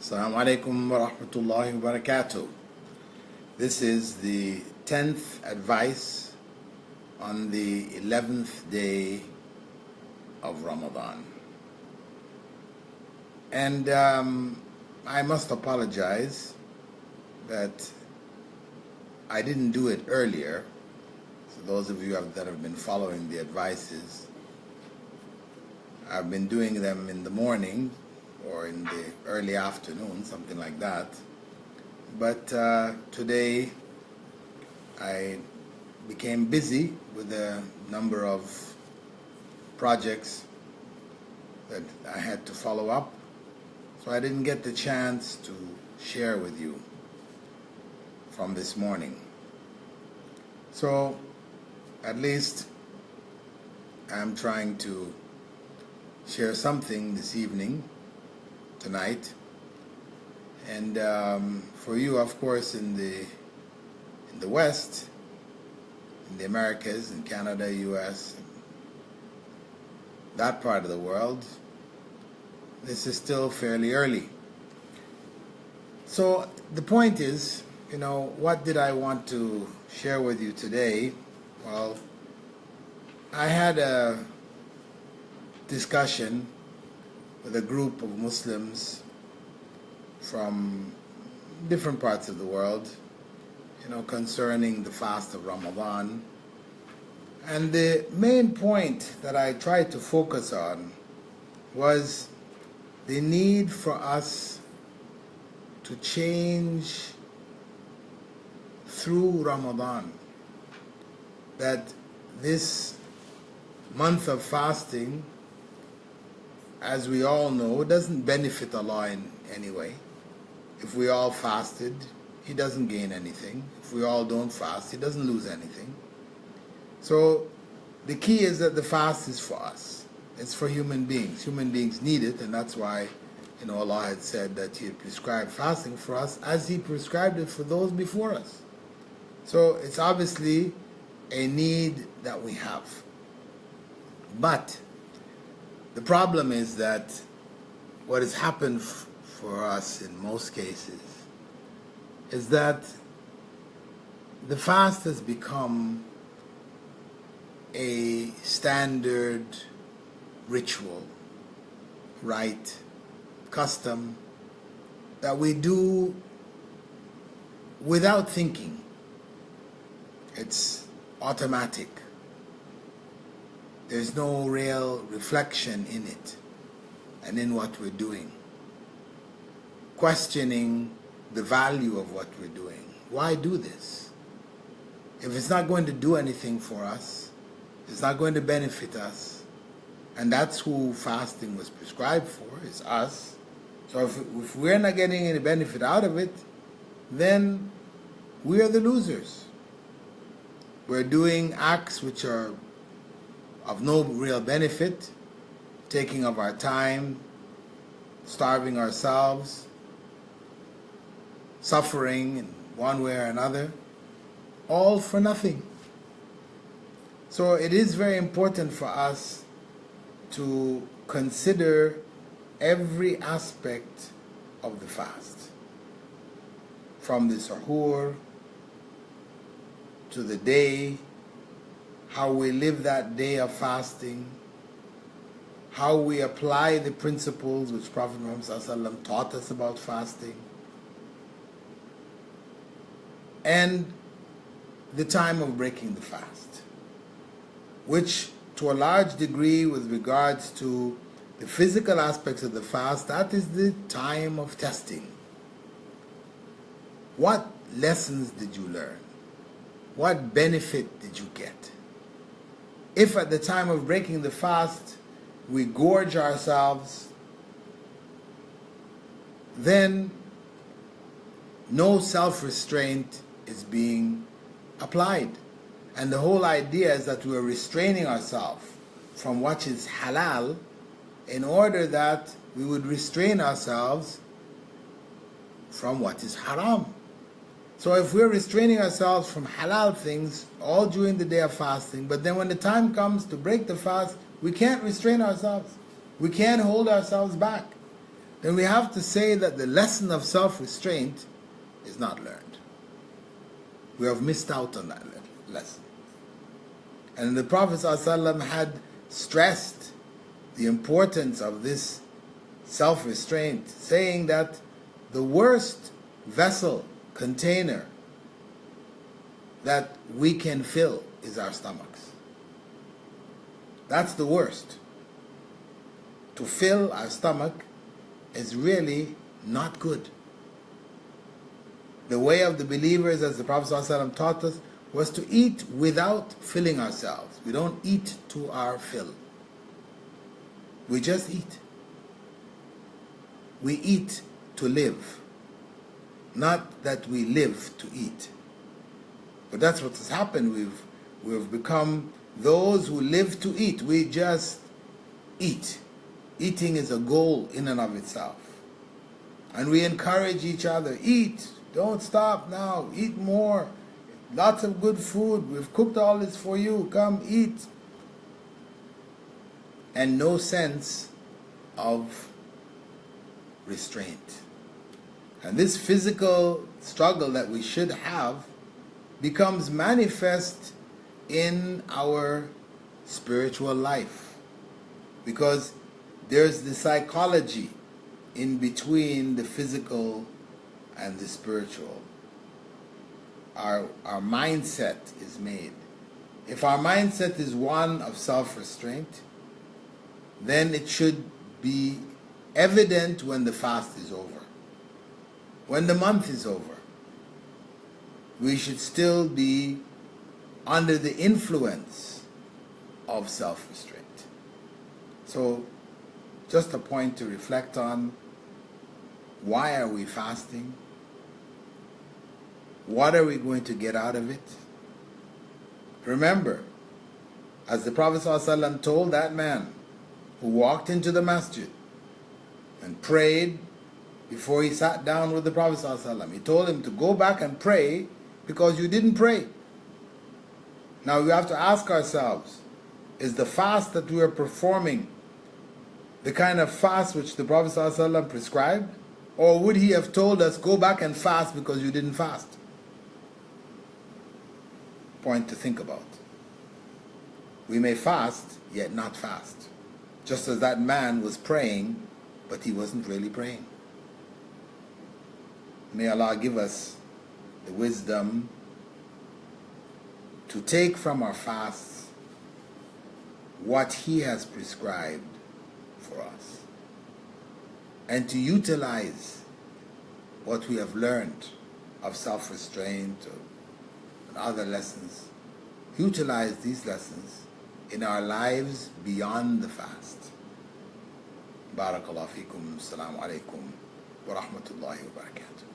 Assalamu alaikum wa rahmatullahi wa barakatuh. This is the 10th advice on the 11th day of Ramadan. And I must apologize that I didn't do it earlier. So those of you that have been following the advices, I've been doing them in the morning or in the early afternoon, something like that. But today I became busy with a number of projects that I had to follow up, so I didn't get the chance to share with you from this morning. So at least I'm trying to share something this evening, tonight, and for you, of course, in the West, in the Americas, in Canada, US, that part of the world, this is still fairly early. So the point is, what did I want to share with you today? Well, I had a discussion with a group of Muslims from different parts of the world, concerning the fast of Ramadan. And the main point that I tried to focus on was the need for us to change through Ramadan. That this month of fasting, as we all know, doesn't benefit Allah in any way. If we all fasted, He doesn't gain anything. If we all don't fast, He doesn't lose anything. So the key is that the fast is for us. It's for human beings. Human beings need it, and that's why Allah had said that He had prescribed fasting for us as He prescribed it for those before us. So it's obviously a need that we have. But the problem is that what has happened for us in most cases is that the fast has become a standard ritual, rite, custom that we do without thinking. It's automatic. There's no real reflection in it and in what we're doing. Questioning the value of what we're doing. Why do this? If it's not going to do anything for us, it's not going to benefit us, and that's who fasting was prescribed for, is us. So if we're not getting any benefit out of it, then we are the losers. We're doing acts which are of no real benefit, taking of our time, starving ourselves, suffering in one way or another, all for nothing. So it is very important for us to consider every aspect of the fast, from the sahur to the day, how we live that day of fasting, how we apply the principles which Prophet Muhammad ﷺ taught us about fasting, and the time of breaking the fast, which to a large degree with regards to the physical aspects of the fast, that is the time of testing. What lessons did you learn? What benefit did you get? If at the time of breaking the fast we gorge ourselves, then no self-restraint is being applied. And the whole idea is that we are restraining ourselves from what is halal in order that we would restrain ourselves from what is haram. So if we're restraining ourselves from halal things all during the day of fasting, but then when the time comes to break the fast, we can't restrain ourselves. We can't hold ourselves back. then we have to say that the lesson of self-restraint is not learned. We have missed out on that lesson. And the Prophet ﷺ had stressed the importance of this self-restraint, saying that the worst vessel, container that we can fill is our stomachs. That's the worst. To fill our stomach is really not good. The way of the believers, as the Prophet ﷺ taught us, was to eat without filling ourselves. We don't eat to our fill. We just eat. We eat to live, not that we live to eat. But that's what has happened. We've become those who live to eat. We just eat. Eating is a goal in and of itself. And we encourage each other, eat, don't stop now, eat more. Lots of good food, we've cooked all this for you, come eat. And no sense of restraint. And this physical struggle that we should have becomes manifest in our spiritual life. Because there's the psychology in between the physical and the spiritual. Our mindset is made. If our mindset is one of self-restraint, then it should be evident when the fast is over. When the month is over, we should still be under the influence of self-restraint. So, just a point to reflect on: why are we fasting? What are we going to get out of it? Remember, as the Prophet ﷺ told that man who walked into the masjid and prayed before he sat down with the Prophet ﷺ, he told him to go back and pray because you didn't pray. Now we have to ask ourselves, is the fast that we are performing the kind of fast which the Prophet ﷺ prescribed? Or would he have told us, go back and fast because you didn't fast? Point to think about. We may fast, yet not fast. Just as that man was praying, but he wasn't really praying. May Allah give us the wisdom to take from our fasts what He has prescribed for us, and to utilize what we have learned of self-restraint and other lessons. Utilize these lessons in our lives beyond the fast. Barakallahu feekum. Assalamu alaikum wa rahmatullahi wa barakatuh.